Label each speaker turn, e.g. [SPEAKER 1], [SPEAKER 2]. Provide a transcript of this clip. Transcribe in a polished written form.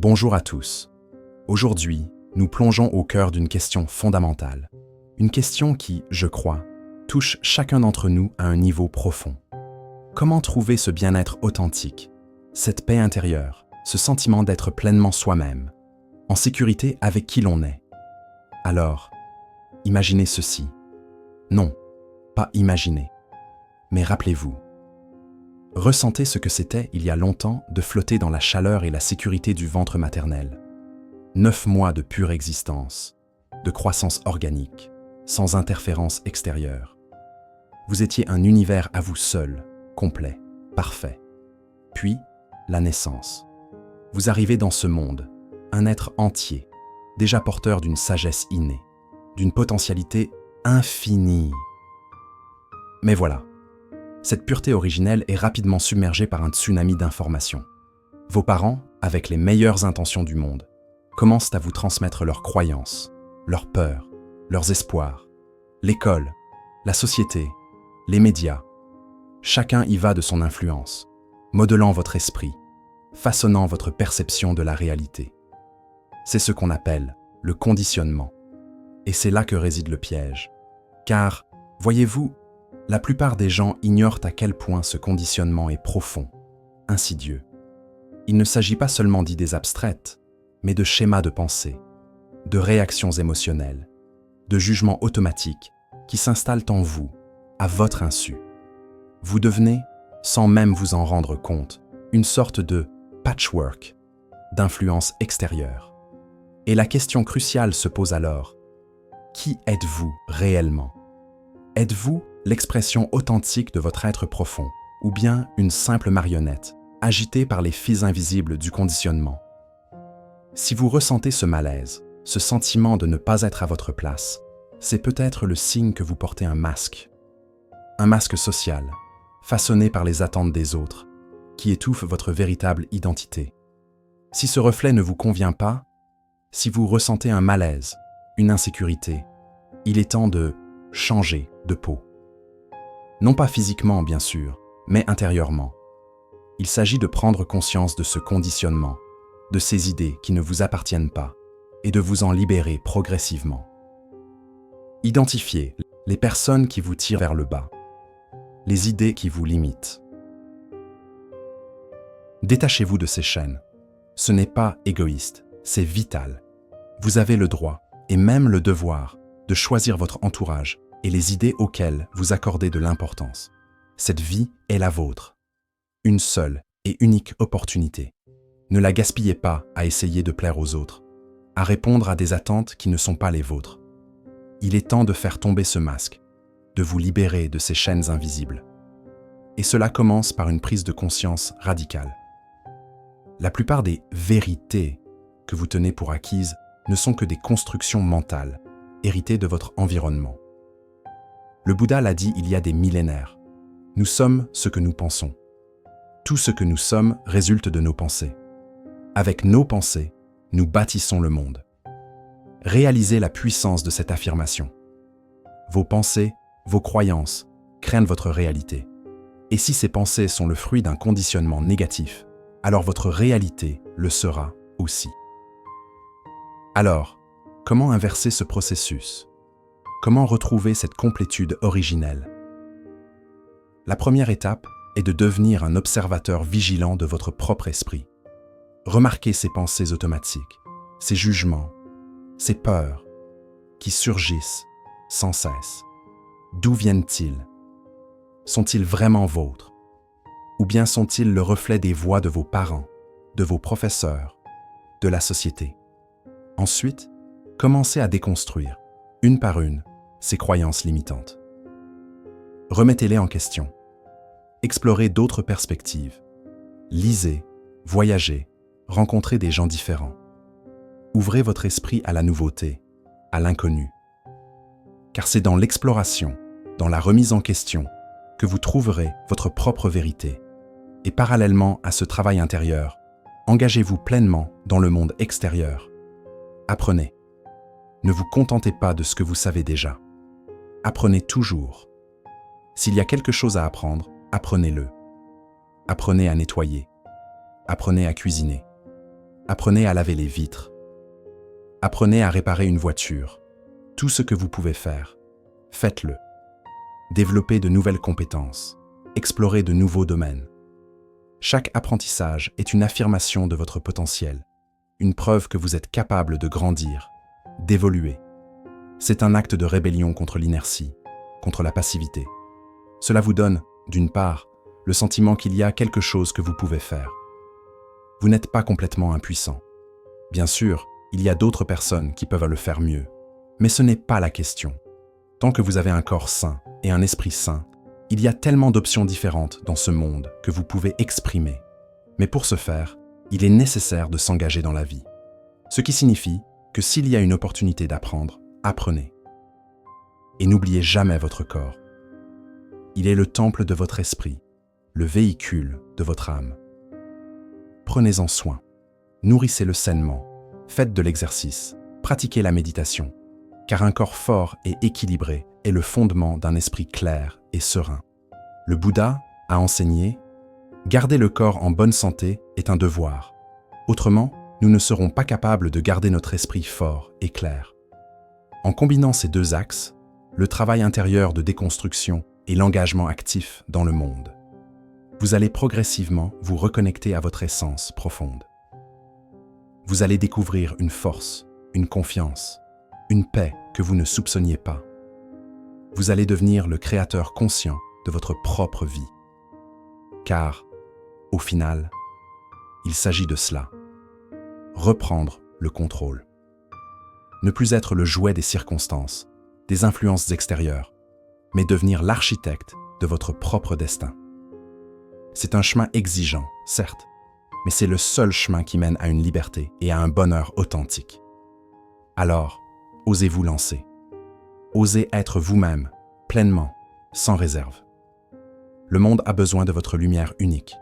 [SPEAKER 1] Bonjour à tous. Aujourd'hui, nous plongeons au cœur d'une question fondamentale. Une question qui, je crois, touche chacun d'entre nous à un niveau profond. Comment trouver ce bien-être authentique, cette paix intérieure, ce sentiment d'être pleinement soi-même, en sécurité avec qui l'on est? Alors, imaginez ceci. Non, pas imaginer, mais rappelez-vous. Ressentez ce que c'était il y a longtemps de flotter dans la chaleur et la sécurité du ventre maternel. 9 mois de pure existence, de croissance organique, sans interférence extérieure. Vous étiez un univers à vous seul, complet, parfait. Puis, la naissance. Vous arrivez dans ce monde, un être entier, déjà porteur d'une sagesse innée, d'une potentialité infinie. Mais voilà. Cette pureté originelle est rapidement submergée par un tsunami d'informations. Vos parents, avec les meilleures intentions du monde, commencent à vous transmettre leurs croyances, leurs peurs, leurs espoirs. L'école, la société, les médias. Chacun y va de son influence, modelant votre esprit, façonnant votre perception de la réalité. C'est ce qu'on appelle le conditionnement. Et c'est là que réside le piège. Car, voyez-vous, la plupart des gens ignorent à quel point ce conditionnement est profond, insidieux. Il ne s'agit pas seulement d'idées abstraites, mais de schémas de pensée, de réactions émotionnelles, de jugements automatiques qui s'installent en vous, à votre insu. Vous devenez, sans même vous en rendre compte, une sorte de patchwork d'influences extérieures. Et la question cruciale se pose alors, qui êtes-vous réellement? Êtes-vous l'expression authentique de votre être profond, ou bien une simple marionnette, agitée par les fils invisibles du conditionnement? Si vous ressentez ce malaise, ce sentiment de ne pas être à votre place, c'est peut-être le signe que vous portez un masque social, façonné par les attentes des autres, qui étouffe votre véritable identité. Si ce reflet ne vous convient pas, si vous ressentez un malaise, une insécurité, il est temps de changer de peau. Non pas physiquement, bien sûr, mais intérieurement. Il s'agit de prendre conscience de ce conditionnement, de ces idées qui ne vous appartiennent pas, et de vous en libérer progressivement. Identifiez les personnes qui vous tirent vers le bas, les idées qui vous limitent. Détachez-vous de ces chaînes. Ce n'est pas égoïste, c'est vital. Vous avez le droit, et même le devoir, de choisir votre entourage et les idées auxquelles vous accordez de l'importance. Cette vie est la vôtre. Une seule et unique opportunité. Ne la gaspillez pas à essayer de plaire aux autres, à répondre à des attentes qui ne sont pas les vôtres. Il est temps de faire tomber ce masque, de vous libérer de ces chaînes invisibles. Et cela commence par une prise de conscience radicale. La plupart des vérités que vous tenez pour acquises ne sont que des constructions mentales, héritées de votre environnement. Le Bouddha l'a dit il y a des millénaires. Nous sommes ce que nous pensons. Tout ce que nous sommes résulte de nos pensées. Avec nos pensées, nous bâtissons le monde. Réalisez la puissance de cette affirmation. Vos pensées, vos croyances, créent votre réalité. Et si ces pensées sont le fruit d'un conditionnement négatif, alors votre réalité le sera aussi. Alors, comment inverser ce processus? Comment retrouver cette complétude originelle? La première étape est de devenir un observateur vigilant de votre propre esprit. Remarquez ces pensées automatiques, ces jugements, ces peurs qui surgissent sans cesse. D'où viennent-ils? Sont-ils vraiment vôtres? Ou bien sont-ils le reflet des voix de vos parents, de vos professeurs, de la société? Ensuite, commencez à déconstruire, une par une, ces croyances limitantes. Remettez-les en question. Explorez d'autres perspectives. Lisez, voyagez, rencontrez des gens différents. Ouvrez votre esprit à la nouveauté, à l'inconnu. Car c'est dans l'exploration, dans la remise en question, que vous trouverez votre propre vérité. Et parallèlement à ce travail intérieur, engagez-vous pleinement dans le monde extérieur. Apprenez. Ne vous contentez pas de ce que vous savez déjà. Apprenez toujours. S'il y a quelque chose à apprendre, apprenez-le. Apprenez à nettoyer. Apprenez à cuisiner. Apprenez à laver les vitres. Apprenez à réparer une voiture. Tout ce que vous pouvez faire, faites-le. Développez de nouvelles compétences. Explorez de nouveaux domaines. Chaque apprentissage est une affirmation de votre potentiel, une preuve que vous êtes capable de grandir, d'évoluer. C'est un acte de rébellion contre l'inertie, contre la passivité. Cela vous donne, d'une part, le sentiment qu'il y a quelque chose que vous pouvez faire. Vous n'êtes pas complètement impuissant. Bien sûr, il y a d'autres personnes qui peuvent le faire mieux, mais ce n'est pas la question. Tant que vous avez un corps sain et un esprit sain, il y a tellement d'options différentes dans ce monde que vous pouvez exprimer. Mais pour ce faire, il est nécessaire de s'engager dans la vie. Ce qui signifie que s'il y a une opportunité d'apprendre, apprenez. Et n'oubliez jamais votre corps. Il est le temple de votre esprit, le véhicule de votre âme. Prenez-en soin, nourrissez-le sainement, faites de l'exercice, pratiquez la méditation, car un corps fort et équilibré est le fondement d'un esprit clair et serein. Le Bouddha a enseigné « Garder le corps en bonne santé est un devoir. Autrement, nous ne serons pas capables de garder notre esprit fort et clair. » En combinant ces deux axes, le travail intérieur de déconstruction et l'engagement actif dans le monde, vous allez progressivement vous reconnecter à votre essence profonde. Vous allez découvrir une force, une confiance, une paix que vous ne soupçonniez pas. Vous allez devenir le créateur conscient de votre propre vie. Car, au final, il s'agit de cela. Reprendre le contrôle. Ne plus être le jouet des circonstances, des influences extérieures, mais devenir l'architecte de votre propre destin. C'est un chemin exigeant, certes, mais c'est le seul chemin qui mène à une liberté et à un bonheur authentique. Alors, osez vous lancer. Osez être vous-même, pleinement, sans réserve. Le monde a besoin de votre lumière unique.